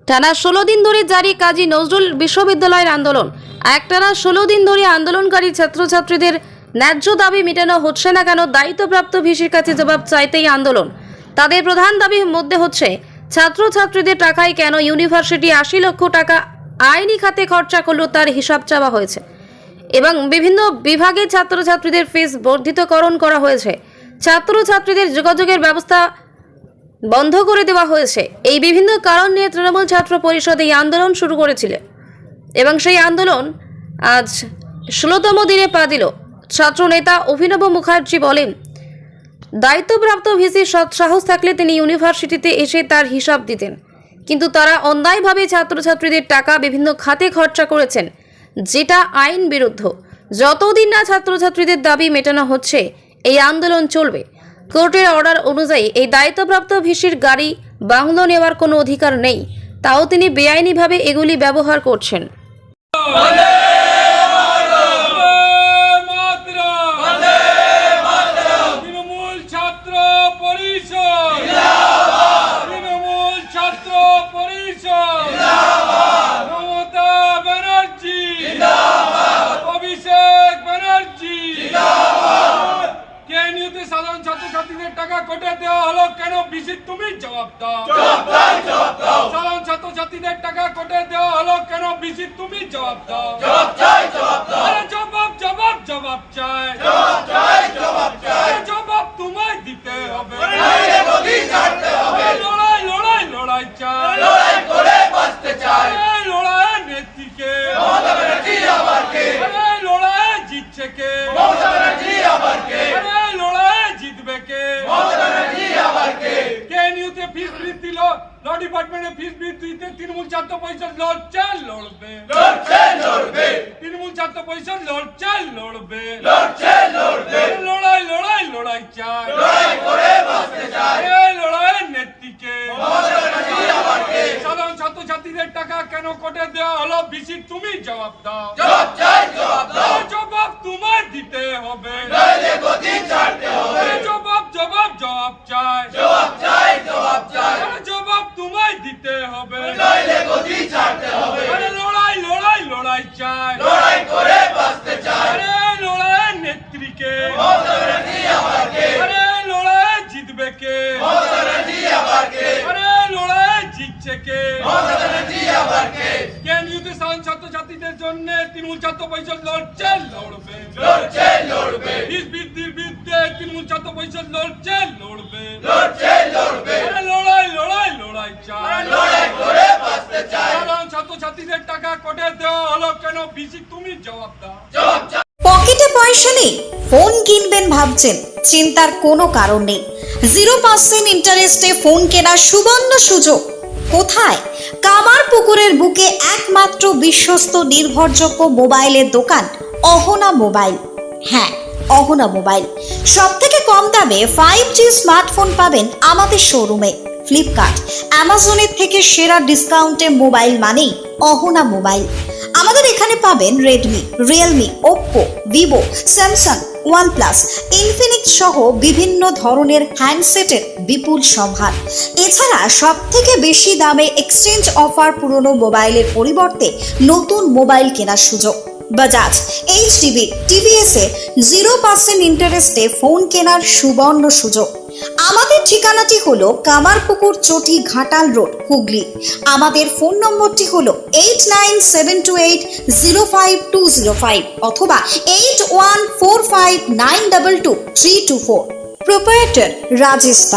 টানা 16 দিন ধরে জারি কাজী নজরুল বিশ্ববিদ্যালয়ের আন্দোলন। একটানা 16 দিন ধরে আন্দোলনকারী ছাত্রছাত্রীদের ন্যায্য দাবি মেটানো হচ্ছে না কেন, দায়িত্বপ্রাপ্ত ভিসির কাছে জবাব চাইতেই আন্দোলন। তাদের প্রধান দাবির মধ্যে হচ্ছে ছাত্রছাত্রীদের টাকায় কেন ইউনিভার্সিটি 80 লক্ষ টাকা আইনি খাতে খরচা করলো তার হিসাব চাওয়া হয়েছে এবং বিভিন্ন বিভাগে ছাত্রছাত্রীদের ফিস বর্ধিতকরণ করা হয়েছে। ছাত্রছাত্রীদের যোগাযোগের ব্যবস্থা বন্ধ করে দেওয়া হয়েছে। এই বিভিন্ন কারণ নিয়ে তৃণমূল ছাত্র পরিষদ এই আন্দোলন শুরু করেছিল এবং সেই আন্দোলন আজ 16তম দিনে পা দিল। ছাত্র নেতা অভিনব মুখার্জি বলেন, দায়িত্বপ্রাপ্ত ভিসি সাহস থাকলে তিনি ইউনিভার্সিটিতে এসে তার হিসাব দিতেন, কিন্তু তারা অন্যায়ভাবে ছাত্রছাত্রীদের টাকা বিভিন্ন খাতে খরচা করেছেন, যেটা আইন বিরুদ্ধ। যতদিন না ছাত্রছাত্রীদের দাবি মেটানো হচ্ছে এই আন্দোলন চলবে। কোর্টের অর্ডার অনুযায়ী এই দায়িত্বপ্রাপ্ত ভিসির গাড়ি বাংলো নেওয়ার কোনো অধিকার নেই, তাও তিনি বেআইনিভাবে এগুলি ব্যবহার করছেন। সাধারণ ছাত্রছাত্রীদের টাকা কোটে দেওয়া হলো কেন, ভিসি তুমি জবাব দাও। সাধারণ ছাত্রছাত্রীদের টাকা কোটে দেওয়া হলো কেন, ভিসি তুমি জবাব দাও। জবাব চাই, জবাব তোমায় দিতে হবে। লড়াই চাই, লড়াই নেত্রীকে, লড়াই জিতছে কে, তৃণমূল ছাত্র পরিষদ লড়ছে, লড়বে। তৃণমূল ছাত্র পরিষদ লড়ছে, লড়বে। লড়াই চাই, লড়াই নেত্রীকে। সাধারণ ছাত্রছাত্রীদের টাকা কেন কোটে দেওয়া হলো, ভিসি তুমি জবাব দাও। জবাব তোমায় দিতে হবে। জবাব চাই, জবাব তোমায় দিতে হবে। লড়াই চাই, লড়াই নেত্রীকে, লড়াই জিতবে কে, লড়াই জিতছে কে। কেন্দ্রীয় সাধারণ ছাত্রছাত্রীদের জন্য তৃণমূল ছাত্র পরিষদ লড়ছে, লড়বে। ফিস বৃদ্ধির বিরুদ্ধে তৃণমূল ছাত্র পরিষদ লড়ছে, লড়বে। লড়াই চাই, সাধারণ ছাত্রছাত্রীদের টাকা কোটে দেওয়া হলো কেন, ভিসি তুমি জবাব দাও। পকেটে পয়সা নেই, ফোন কিনবেন ভাবছেন, চিন্তার কোনো কারণ নেই। 0% ইন্টারেস্টে ফোন কেনার সুবর্ণ সুযোগ। কোথায়? কামারপুকুরের বুকে একমাত্র বিশ্বস্ত নির্ভরযোগ্য মোবাইলের দোকান অহনা মোবাইল। হ্যাঁ, অহনা মোবাইল। সব থেকে কম দামে 5G স্মার্টফোন পাবেন আমাদের শোরুমে। ফ্লিপকার্ট, অ্যামাজনের থেকে সেরা ডিসকাউন্টে মোবাইল মানেই অহনা মোবাইল। আমাদের এখানে পাবেন Redmi, Realme, Oppo, Vivo, Samsung, OnePlus, Infinix সহ বিভিন্ন ধরনের হ্যান্ডসেটের বিপুল সম্ভার। এছাড়া সব থেকে বেশি দামে এক্সচেঞ্জ অফার, পুরনো মোবাইলের পরিবর্তে নতুন মোবাইল কেনার সুযোগ। বাজাজ, এইচডিবি, টিভিএস এ 0% ইন্টারেস্টে ফোন কেনার সুবর্ণ সুযোগ। আমাদের ঠিকানাটি হলো কামারপুকুর চটি, ঘাটাল রোড, হুগলি। আমাদের ফোন নম্বরটি হলো 8972805205 অথবা 8145922324। প্রোপ্রাইটার রাজেশ দা।